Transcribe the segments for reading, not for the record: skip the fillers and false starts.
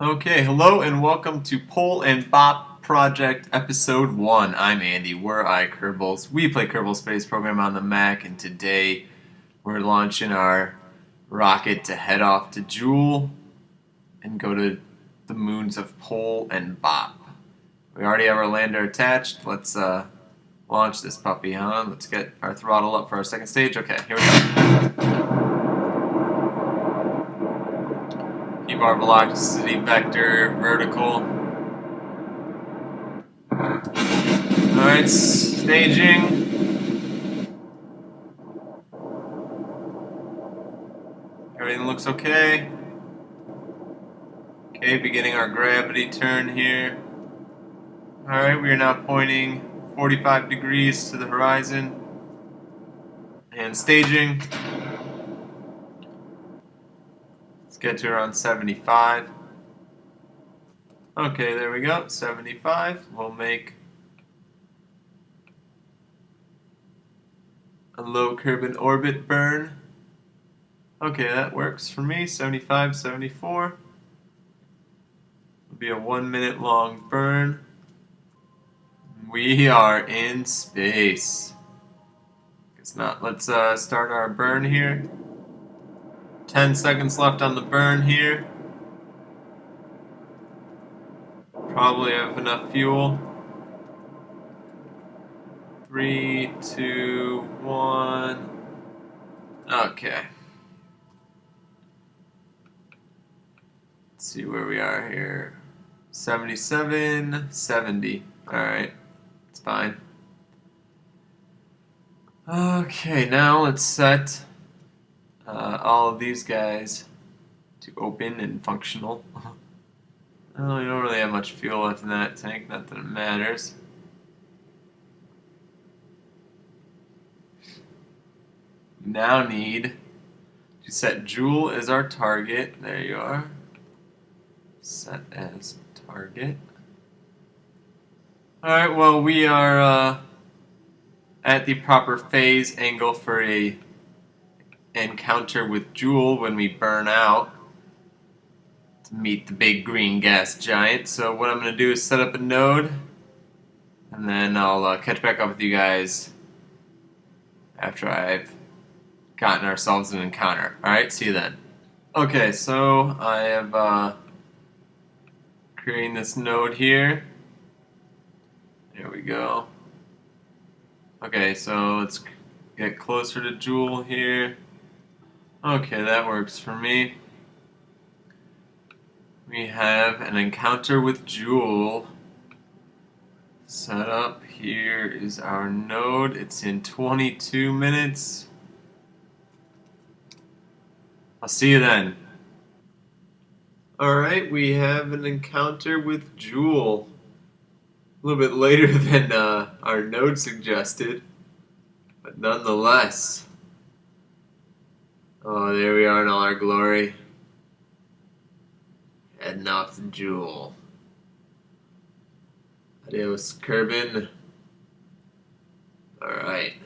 Okay, hello and welcome to Pol Bop Project Episode 1. I'm Andy, we're iKerbals. We play Kerbal Space Program on the Mac, and today we're launching our rocket to head off to Jool and go to the moons of Pol and Bop. We already have our lander attached. Let's launch this puppy, huh? Let's get our throttle up for our second stage. Okay, here we go. Keep our velocity vector vertical. Alright, staging. Everything looks okay. Okay, beginning our gravity turn here. Alright, we are now pointing 45 degrees to the horizon. And staging. Let's get to around 75. Okay, there we go, 75. We'll make a low Kerbin orbit burn. Okay, that works for me, 75, 74. It'll be a 1 minute long burn. We are in space. Guess not. Let's start our burn here. 10 seconds left on the burn here. Probably have enough fuel. 3, 2, 1. Okay. Let's see where we are here. 77, 70. Alright. It's fine. Okay, now let's set all of these guys to open and functional. Well, we don't really have much fuel left in that tank, not that it matters. We now need to set Jool as our target. There you are. Set as target. Alright, well, we are at the proper phase angle for a encounter with Jool when we burn out to meet the big green gas giant. So what I'm going to do is set up a node, and then I'll catch back up with you guys after I've gotten ourselves an encounter. Alright, see you then. Okay, so I have creating this node here. There we go. Okay, so let's get closer to Jool here. Okay, that works for me. We have an encounter with Jool set up. Here is our node. It's in 22 minutes. I'll see you then. Alright, we have an encounter with Jool. A little bit later than our node suggested, but nonetheless. Oh, there we are in all our glory. Heading off to Jool. Adios, Kerbin. Alright.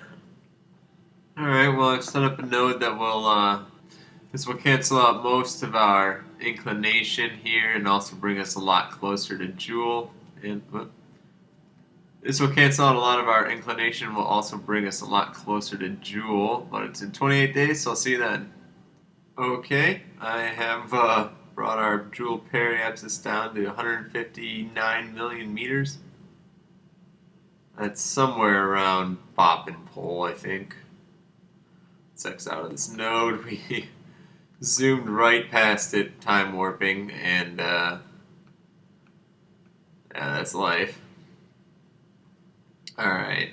Alright, well, I've set up a node that will, this will cancel out most of our inclination here and also bring us a lot closer to Jool. And this will cancel out a lot of our inclination and will also bring us a lot closer to Jool, but it's in 28 days, so I'll see you then. Okay, I have brought our Jool periapsis down to 159 million meters. That's somewhere around Bop and Pol, I think. Let's X out of this node. We zoomed right past it, time warping, and yeah, that's life. Alright.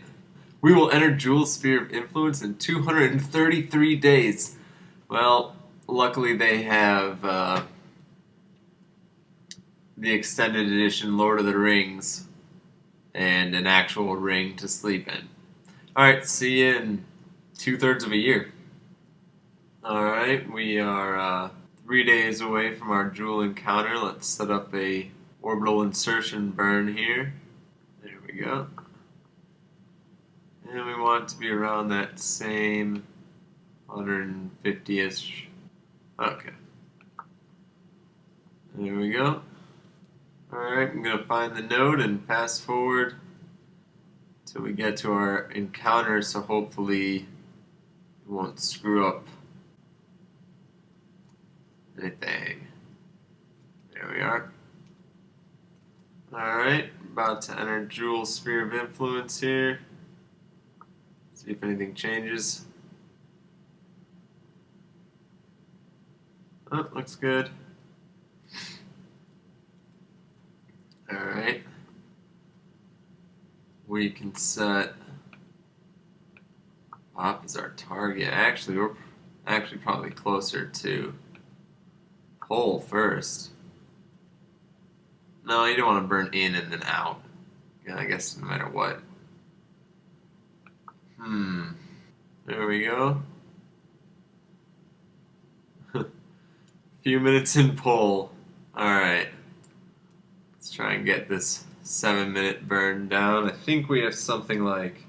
We will enter Jool's sphere of influence in 233 days. Well, luckily they have the extended edition Lord of the Rings and an actual ring to sleep in. Alright, see you in 2/3 of a year. Alright, we are 3 days away from our Jool encounter. Let's set up a orbital insertion burn here. There we go. And we want it to be around that same 150-ish. Okay. There we go. I'm going to find the node and fast forward till we get to our encounter, so hopefully it won't screw up anything. There we are. Alright, about to enter Jool sphere of influence here. See if anything changes. Oh, looks good. Alright. We can set Bop as our target. Actually, we're probably closer to Pol first. No, you don't want to burn in and then out. Yeah, I guess no matter what. There we go. Few minutes in Pol. Alright. Let's try and get this 7-minute burn down. I think we have something like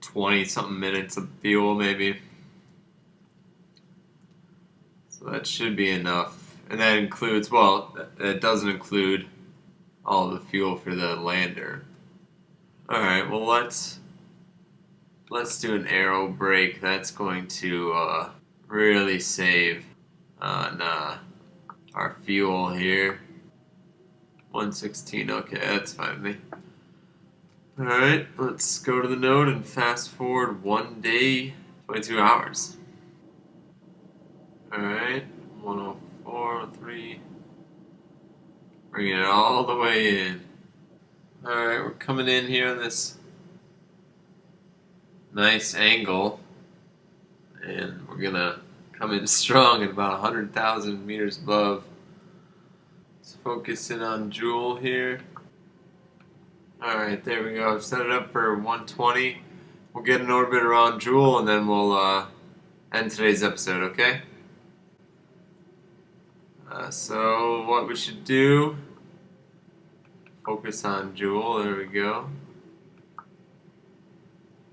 20-something minutes of fuel, maybe. So that should be enough. And that includes, well, it doesn't include all the fuel for the lander. Alright, well let's do an aero brake. That's going to really save on our fuel here. 116, okay, that's fine with me. Alright, let's go to the node and fast forward 1 day, 22 hours. Alright, 104, 3. Bringing it all the way in. Alright, we're coming in here on this nice angle. And we're gonna come in strong at about 100,000 meters above. Let's focus in on Jool here. Alright, there we go. I've set it up for 120. We'll get an orbit around Jool and then we'll end today's episode, okay? So what we should do, focus on Jool, there we go.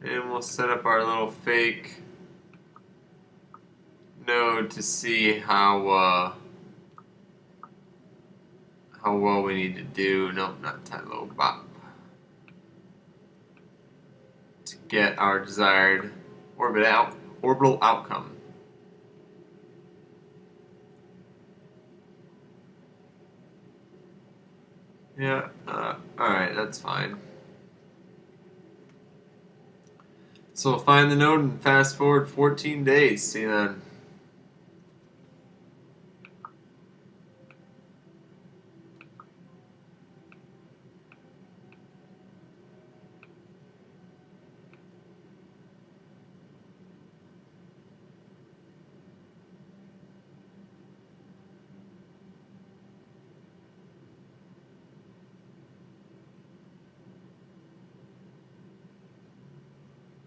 And we'll set up our little fake node to see how well we need to do. Nope, not that little bop. To get our desired orbital outcome. Yeah, alright, that's fine. So we'll find the node and fast forward 14 days. See you then.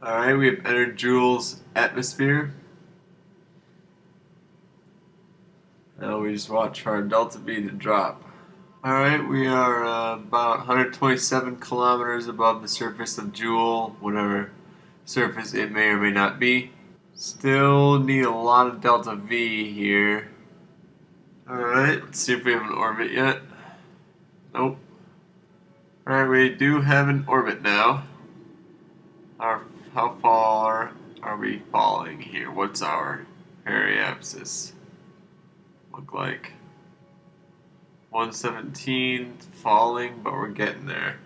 Alright, we have entered Jool's atmosphere. Now we just watch for our delta V to drop. Alright, we are about 127 kilometers above the surface of Jool, whatever surface it may or may not be. Still need a lot of delta V here. Alright, let's see if we have an orbit yet. Nope. Alright, we do have an orbit now. How far are we falling here? What's our periapsis look like? 117, falling, but we're getting there.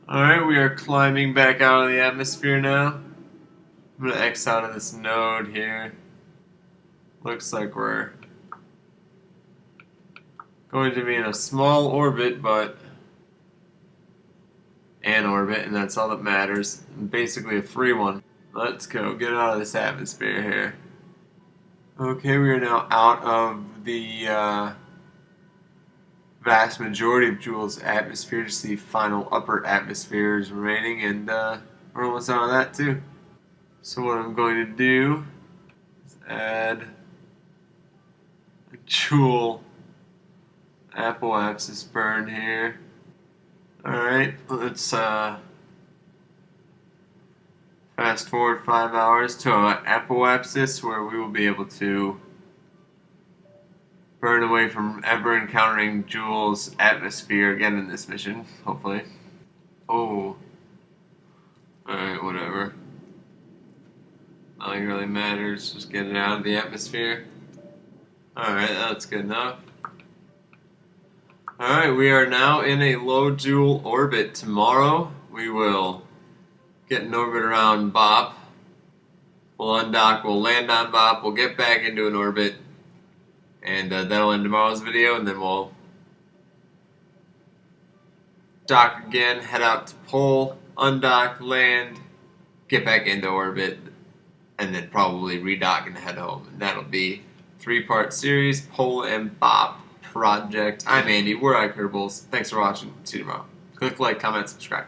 Alright, we are climbing back out of the atmosphere now. I'm going to X out of this node here. Looks like we're going to be in a small orbit, but an orbit, and that's all that matters. And basically a free one. Let's go, get out of this atmosphere here. Okay, we are now out of the vast majority of Jool's atmosphere. Just the final upper atmosphere is remaining, and we're almost out of that too. So what I'm going to do is add a Jool apoapsis burn here. Alright, let's fast forward 5 hours to apoapsis, where we will be able to burn away from ever encountering Jool's atmosphere again in this mission, hopefully. Oh. Alright, whatever. Nothing really matters, just get it out of the atmosphere. Alright, that's good enough. Alright, we are now in a low Jool orbit. Tomorrow we will get in orbit around Bop. We'll undock, we'll land on Bop, we'll get back into an orbit, and that'll end tomorrow's video, and then we'll dock again, head out to Pol, undock, land, get back into orbit, and then probably redock and head home. And that'll be a 3-part series, Pol and Bop Project. I'm Andy, we're iKerbals. Thanks for watching. See you tomorrow. Click like, comment, subscribe.